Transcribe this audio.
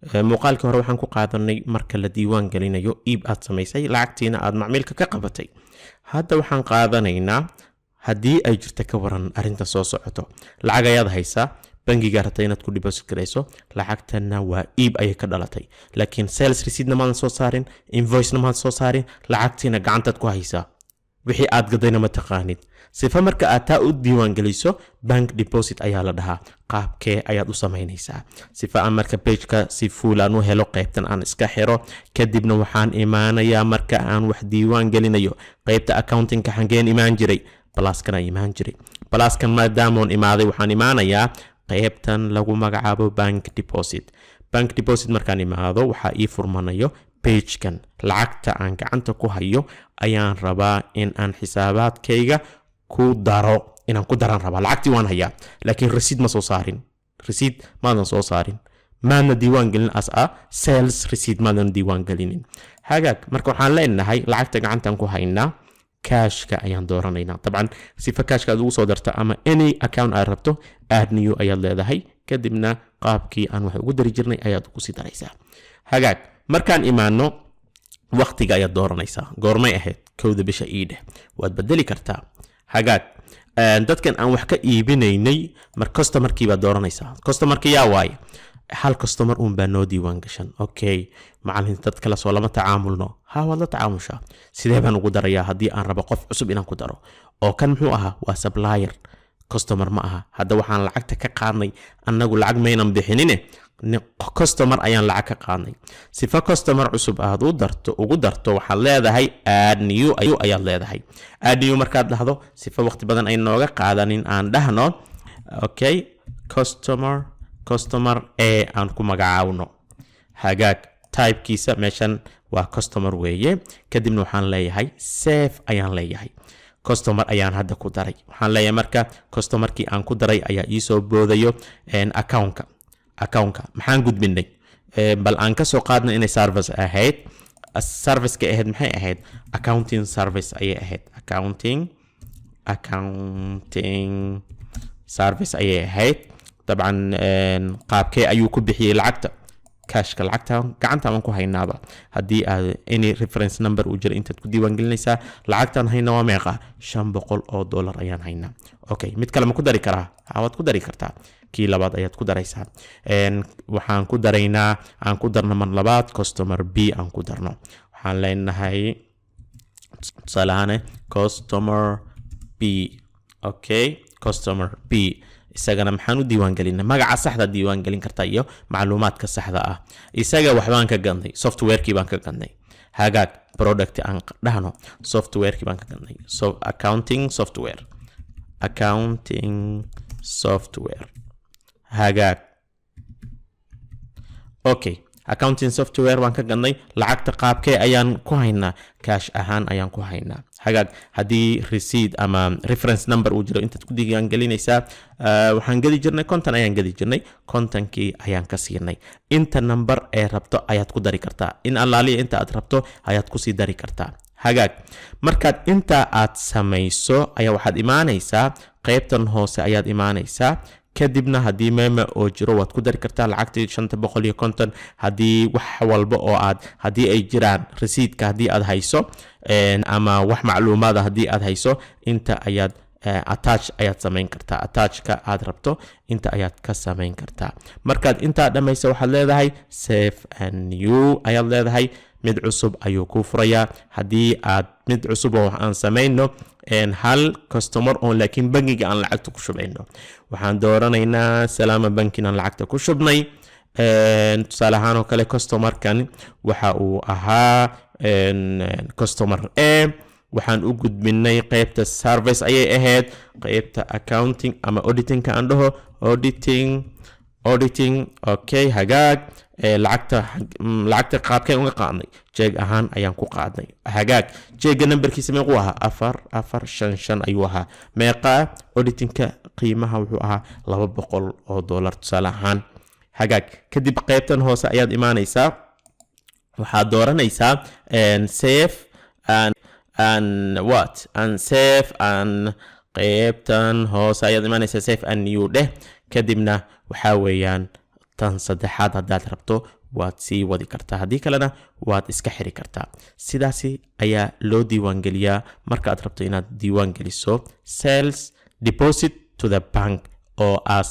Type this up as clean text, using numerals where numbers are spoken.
muuqaalka hore waxaan ku qaadanay marka la diiwaan gelinayo iib aad samaysay lacagtiina aad macmiilka ka qabatay. hadda waxaan qaadanaynaa haddii ay jirto ka waran arrinta soo socoto. lacag ayaad haysaa, bangiga rabtay inaad ku deposit garayso, lacagtana waa iib ayay ka dhalatay, laakiin sales receipt maadan soo saarin, invoice maadan soo saarin, lacagtiina gacantaad ku haysaa, wixii aad gadayna ma taqaanid. sifa marka aad taa u diiwaan geliso bank deposit ayaa la dhahaa. qaabkee ayaad u samaynaysaa? sifa aan marka pageka si full aan u helo, qaybtan aan iska xiro, kadibna waxaan imaanayaa marka aan wax diiwaan gelinayo qaybta accountingka xangeen imaan jiray, pluskana imaan jiray. pluskan maadaamoon imaaday waxaan imaanayaa qaybtan lagu magacaabo bank deposit. bank deposit markaan imaado waxaa ii furmanayo pagekan. lacagta aan gacanta ku hayo ayaan rabaa in aan xisaabaadkayga ku daro, inaan ku daran rabaa. lacagtii waan hayaa, laakiin receipt ma soo saarin. receipt maadan soo saarin, maadna diiwaan gelin as a sales receipt maadan diiwaan gelinin. hagaag marka waxaan leenahay lacagta gacantaan ku haynaa, cashka ayaan dooranaynaa. dabcan sifa cashka aad ugu soo darto ama any account aad rabto, add new ayaad leedahay, kadibna qaabkii aan wax ugu dari jirnay ayaad ugu sii daraysaa. hagaag markaan imaano waqtiga ayaad dooranaysaa. goormay ahayd? 1 bisha iidhe. waad bedeli kartaa. hagaag dadkan aan wax ka iibinaynay mar customerkii baad dooranaysaa. customerka yaa waaye? hal customer uun baa noo diiwaan gashan. okay, macallin dad kale soo lama tacaamulno. ha, waad la tacaamushaa. sidee baan ugu darayaa haddii aan rabo qof cusub inaan ku daro? oo kan muxuu ahaa? waa supplier, customer ma aha. hadda waxaan lacagta ka qaadnay annagu, lacag maynan bixinine, customer ayaan lacag ka qaadnay. sifa customer cusub aad ugu darto waxaad leedahay add new ayaad leedahay. add new markaad dhahdo, sifa waqti badan ay nooga qaadanin, aan dhahno okay, customer A aan ku magacaawno. hagaag typekiisa meeshan waa customer weeye. kadibna waxaan leeyahay save ayaan leeyahay. customer ayaan hadda ku daray. waxaan leeyahay marka customerkii aan ku daray ayaa ii soo boodayo accountka. maxaan gudbinay? bal aan ka soo qaadno inay service ahayd. serviceka ahayd maxay ahayd? accounting service ayay ahayd. accounting service ayay ahayd. dabcan qaabkee ayuu ku bixiyey lacagta? cashka. lacagta gacanta aan ku haynaaba. haddii aad any reference number uu jira intaad ku diiwaan gelinaysaa. lacagtaan hayna waa meeqa? $500 ayaan haynaa. okay, mid kale ma ku dari karaa? waad ku dari kartaa. kii labaad ayaad ku daraysaa. waxaan ku daraynaa, aan ku darno mar labaad customer B aan ku darno. waxaan leenahay tusaalahaan customer B. okay, customer B isagana maxaan u diiwaan gelinaa? magaca saxda diiwaan gelin kartaa iyo macluumaadka saxda ah. isaga waxbaan ka gadnay, softwarekii baan ka gadnay. hagaag product aan dhahno, softwarekii baan ka gadnay. accounting software. hagaag okay, accounting software baan ka gadnay. lacagta qaabkee ayaan ku haynaa? cash ahaan ayaan ku haynaa. hagaag haddii receipt ama reference number uu jiro intaad ku diiwaan gelinaysaa, waxaan geli jirnay konton ayaan geli jirnay, kontonkii ayaan ka siinay. inta number ee rabto ayaad ku dari kartaa. in allaaliya inta aad rabto ayaad kusii dari kartaa. hagaag markaad inta aad samayso ayaa waxaad imaanaysaa qaybtan hoose ayaad imaanaysaa. kadibna haddii meema oo jiro waad ku dari kartaa lacagtii 550. haddii wax walba oo haddii ay jiraan receiptka haddii aad hayso, ama wax macluumaada haddii aad hayso, inta ayaad attach ayaad samayn kartaa. attachka aad rabto inta ayaad ka samayn kartaa. markaad intaa dhamaysa waxaad leedahay save and new ayaad leedahay. mid cusub ayuu ku furayaa. haddii aad mid cusub oo aan samayno hal customer oo laakiin bangiga aan lacagta ku shubayno, waxaan dooranaynaa salaama bankin aan lacagta ku shubnay. tusaale ahaan oo kale customerkan waxa uu ahaa customer A. waxaan u gudbinay qaybta service ayay ahayd. qaybta accounting ama auditingka aan dhaho auditing. okay, hagaag lacagta qaabkeen uga qaadnay? jeeg ahaan ayaan ku qaadnay. hagaag jeega numberkiisa meequu ahaa? 455 ayuu ahaa. meeqa? auditingka qiimaha wuxuu ahaa $200 tusaale ahaan. hagaag kadib qaybtan hoose ayaad imaanaysaa. waxaad dooranaysaa save and qaybtan hoose ayaad imaanaysaa save and new dheh. kadibna waxaa weeyaan tan saddexaad haddaad rabto waad sii wadi kartaa, haddii kalena waad iska xiri kartaa. sidaasi ayaa loo diiwaangeliyaa marka aad rabto inaad diiwaangeliso sales deposit to the bank oo as